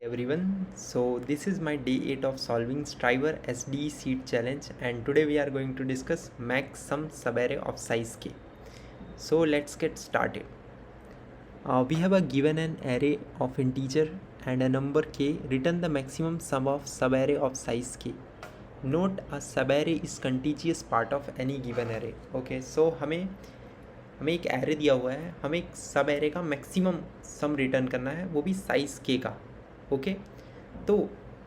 Everyone, so this is my day 8 of solving Striver SDE seed challenge, and today we are going to discuss max sum subarray of size k. So let's get started. We have a given an array of integer and a number k. Return the maximum sum of subarray of size k. Note a subarray is contiguous part of any given array. Okay, so हमें एक array दिया हुआ है, हमें एक सब array का maximum some return करना है, वो भी साइज़ के का. ओके, तो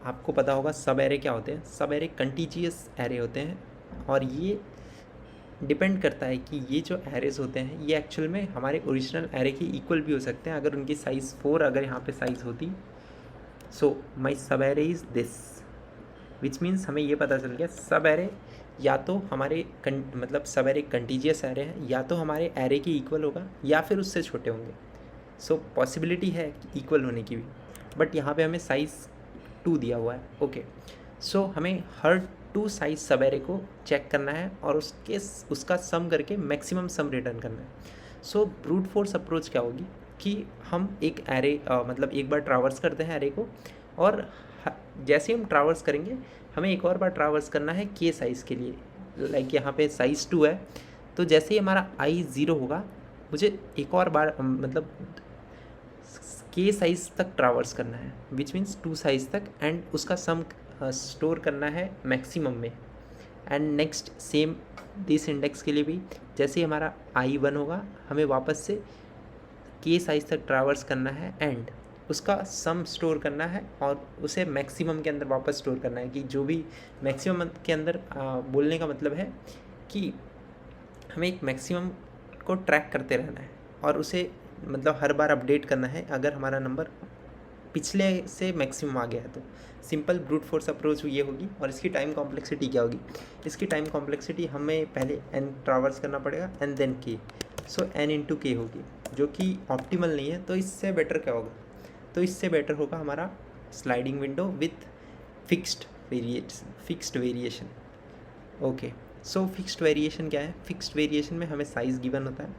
आपको पता होगा सब एरे क्या होते हैं. सब एरे कंटीजियस एरे होते हैं और ये डिपेंड करता है कि ये जो एरेज होते हैं ये एक्चुअल में हमारे ओरिजिनल एरे के इक्वल भी हो सकते हैं अगर उनकी साइज़ 4 अगर यहाँ पे साइज़ होती. सो माई सब array is this, which means हमें ये पता चल गया सब एरे या तो हमारे मतलब सब एरे कंटीजियस एरे हैं, या तो हमारे एरे के इक्वल होगा या फिर उससे छोटे होंगे. सो पॉसिबिलिटी है इक्वल होने की भी, बट यहाँ पे हमें साइज़ 2 दिया हुआ है. ओके, सो हमें हर 2 साइज सब एरे को चेक करना है और उसका सम करके मैक्सिमम सम रिटर्न करना है. सो ब्रूट फोर्स अप्रोच क्या होगी कि हम एक एरे मतलब एक बार ट्रावर्स करते हैं एरे को, और जैसे हम ट्रावर्स करेंगे हमें एक और बार ट्रावर्स करना है के साइज़ के लिए. लाइक यहाँ पे साइज़ 2 है, तो जैसे ही हमारा आई 0 होगा मुझे एक और बार मतलब के साइज़ तक ट्रावर्स करना है, विच मीन्स 2 साइज़ तक, एंड उसका सम स्टोर करना है मैक्सिमम में. And next same this index के लिए भी जैसे ही हमारा आई 1 होगा हमें वापस से के साइज़ तक ट्रावर्स करना है एंड उसका सम स्टोर करना है और उसे मैक्सिमम के अंदर वापस स्टोर करना है. कि जो भी मैक्सिमम के अंदर बोलने का मतलब है कि हमें एक मैक्सिमम को ट्रैक करते रहना है और उसे मतलब हर बार अपडेट करना है अगर हमारा नंबर पिछले से मैक्सिमम आ गया है. तो सिंपल ब्रूट फोर्स अप्रोच ये होगी. और इसकी टाइम कॉम्प्लेक्सिटी क्या होगी? इसकी टाइम कॉम्प्लेक्सिटी हमें पहले n ट्रावर्स करना पड़ेगा and then k. So n into k होगी, जो कि ऑप्टिमल नहीं है. तो इससे बेटर क्या होगा? तो इससे बेटर होगा हमारा sliding window with fixed variation. Okay, so fixed variation क्या है? फिक्स्ड वेरिएशन में हमें साइज़ गिवन होता है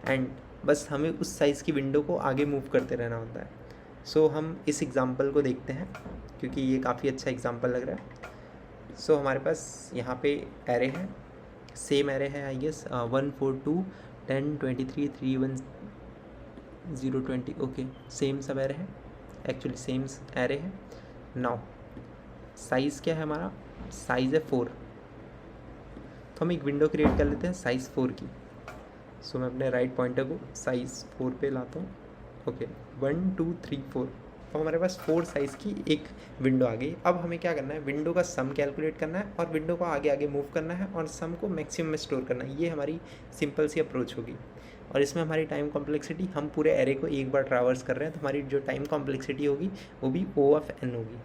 एंड बस हमें उस साइज़ की विंडो को आगे मूव करते रहना होता है. सो हम इस एग्ज़ाम्पल को देखते हैं क्योंकि ये काफ़ी अच्छा एग्ज़ाम्पल लग रहा है. सो हमारे पास यहाँ पे एरे है, सेम एरे है आई गेस 1 4 2 10 23 3 1 0 20. ओके, सेम सब एरे है, एक्चुअली सेम एरे है. नाउ साइज़ क्या है हमारा? साइज़ है 4. तो हम एक विंडो क्रिएट कर लेते हैं साइज़ 4 की. सो मैं अपने राइट पॉइंटर को साइज़ 4 पे लाता हूँ. ओके, 1 2 3 4. तो हमारे पास 4 साइज़ की एक विंडो आ गई. अब हमें क्या करना है? विंडो का सम कैलकुलेट करना है और विंडो को आगे आगे मूव करना है और सम को मैक्सिमम में स्टोर करना है. ये हमारी सिंपल सी अप्रोच होगी. और इसमें हमारी टाइम कॉम्प्लेक्सिटी, हम पूरे एरे को एक बार ट्रावर्स कर रहे हैं तो हमारी जो टाइम कॉम्प्लेक्सिटी होगी वो भी O ऑफ n होगी,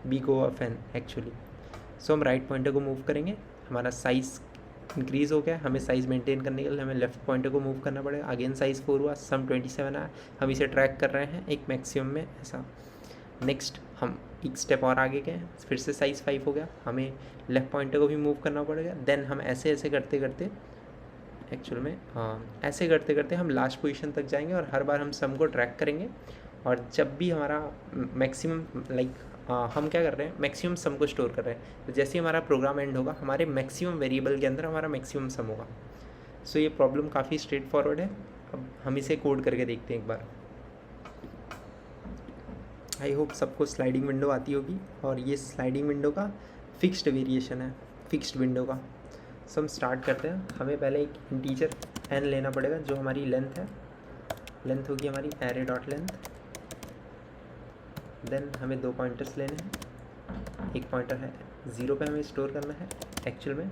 big O of n actually. So हम राइट पॉइंटर को मूव करेंगे, हमारा साइज़ इंक्रीज़ हो गया. हमें साइज़ मेंटेन करने के लिए हमें लेफ्ट पॉइंटर को मूव करना पड़ेगा. अगेन साइज़ 4 हुआ, सम 27 आया. हम इसे ट्रैक कर रहे हैं एक मैक्सिमम में ऐसा. नेक्स्ट हम एक स्टेप और आगे गए, फिर से साइज़ 5 हो गया. हमें लेफ़्ट पॉइंटर को भी मूव करना पड़ेगा. देन हम ऐसे ऐसे करते करते एक्चुअल में ऐसे करते करते हम लास्ट पोजीशन तक जाएंगे और हर बार हम सम को ट्रैक करेंगे. और जब भी हमारा मैक्सिमम हम क्या कर रहे हैं? मैक्सिमम सम को स्टोर कर रहे हैं. तो जैसे ही हमारा प्रोग्राम एंड होगा हमारे मैक्सिमम वेरिएबल के अंदर हमारा मैक्सिमम सम होगा. सो ये प्रॉब्लम काफ़ी स्ट्रेट फॉरवर्ड है. अब हम इसे कोड करके देखते हैं एक बार. आई होप सबको स्लाइडिंग विंडो आती होगी और ये स्लाइडिंग विंडो का फिक्स्ड वेरिएशन है, फिक्स्ड विंडो का. सो हम स्टार्ट करते हैं. हमें पहले एक इंटीजर n लेना पड़ेगा जो हमारी लेंथ है. लेंथ होगी हमारी एरे डॉट लेंथ. देन हमें 2 पॉइंटर्स लेने हैं. एक पॉइंटर है 0 पे हमें स्टोर करना है एक्चुअल में,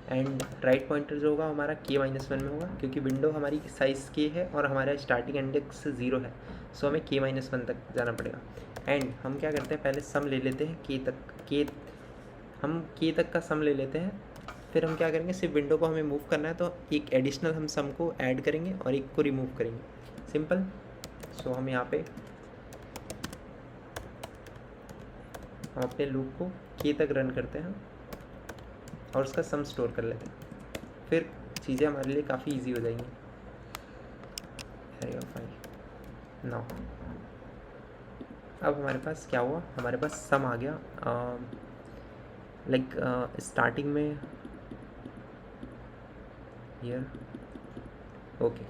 एंड राइट पॉइंटर जो होगा हमारा k-1 में होगा क्योंकि विंडो हमारी साइज़ k है और हमारा स्टार्टिंग इंडेक्स 0 है. सो हमें k-1 तक जाना पड़ेगा. एंड हम क्या करते हैं? पहले सम ले लेते हैं हम k तक का सम ले लेते हैं. फिर हम क्या करेंगे? सिर्फ विंडो को हमें मूव करना है तो एक एडिशनल हम सम को ऐड करेंगे और एक को रिमूव करेंगे. सिंपल. सो हम यहाँ पे हम अपने लूप को k तक रन करते हैं और उसका सम स्टोर कर लेते हैं. फिर चीज़ें हमारे लिए काफ़ी इजी हो जाएंगी. एरे ऑफ 5 नाउ अब हमारे पास क्या हुआ, हमारे पास सम आ गया। लाइक स्टार्टिंग में हियर, ओके,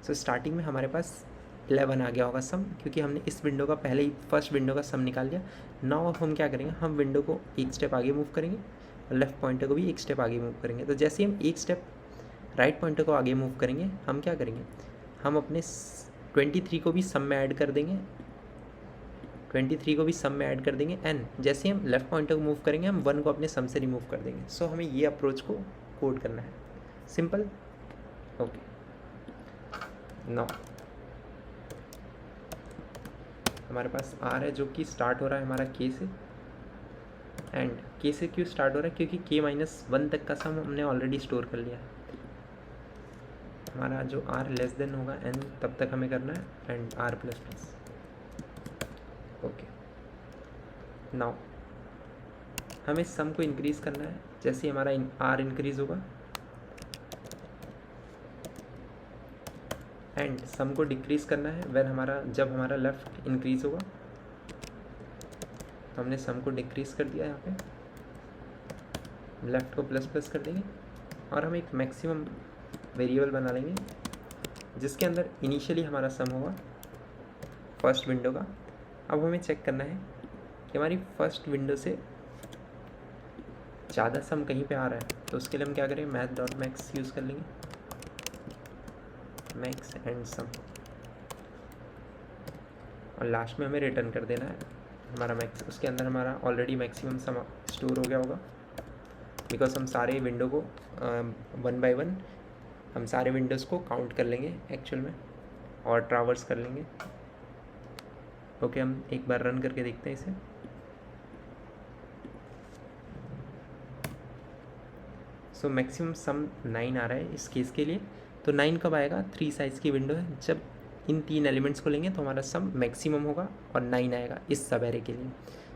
सो स्टार्टिंग में हमारे पास 11 आ गया होगा सम, क्योंकि हमने इस विंडो का पहले ही फर्स्ट विंडो का सम निकाल लिया। नाउ हम क्या करेंगे, हम विंडो को एक स्टेप आगे मूव करेंगे और लेफ्ट पॉइंटर को भी एक स्टेप आगे मूव करेंगे। तो जैसे ही हम एक स्टेप राइट पॉइंटर को आगे मूव करेंगे, हम क्या करेंगे, हम अपने 23 को भी सम में ऐड कर देंगे, 23 को भी सम में ऐड कर देंगे। एंड जैसे ही हम लेफ्ट पॉइंटर को मूव करेंगे, हम 1 को अपने सम से रिमूव कर देंगे। सो हमें ये अप्रोच को कोड करना है, सिंपल। ओके, नाउ हमारे पास आर है जो कि स्टार्ट हो रहा है हमारा के से। एंड के से क्यों स्टार्ट हो रहा है, क्योंकि k-1 तक का सम हमने ऑलरेडी स्टोर कर लिया है। हमारा जो r लेस देन होगा n, तब तक हमें करना है, and r plus plus. Okay, now हमें सम को इंक्रीज़ करना है। जैसे ही हमारा r इंक्रीज़ होगा एंड सम को डिक्रीज़ करना है जब हमारा लेफ़्ट इंक्रीज़ होगा। तो हमने सम को डिक्रीज़ कर दिया, यहाँ पे लेफ़्ट को प्लस प्लस कर देंगे और हम एक मैक्सिमम वेरिएबल बना लेंगे जिसके अंदर इनिशियली हमारा सम होगा फर्स्ट विंडो का। अब हमें चेक करना है कि हमारी फर्स्ट विंडो से ज़्यादा सम कहीं पे आ रहा है। तो उसके लिए हम क्या करें, math.max यूज़ कर लेंगे, मैक्स एंड सम, और लास्ट में हमें रिटर्न कर देना है हमारा मैक्स। उसके अंदर हमारा ऑलरेडी मैक्सिमम सम स्टोर हो गया होगा, बिकॉज हम सारे विंडो को 1 बाय 1 हम सारे विंडोज़ को काउंट कर लेंगे एक्चुअल में और ट्रावर्स कर लेंगे। ओके, हम एक बार रन करके देखते हैं इसे। सो मैक्सिमम सम 9 आ रहा है इस केस के लिए। तो 9 कब आएगा, 3 साइज़ की विंडो है, जब इन 3 एलिमेंट्स को लेंगे तो हमारा सम मैक्सिमम होगा और 9 आएगा इस सब एरे के लिए।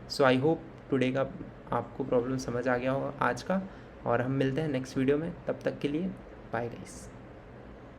सो आई होप टुडे का आपको प्रॉब्लम समझ आ गया होगा आज का, और हम मिलते हैं नेक्स्ट वीडियो में। तब तक के लिए बाय गाइस।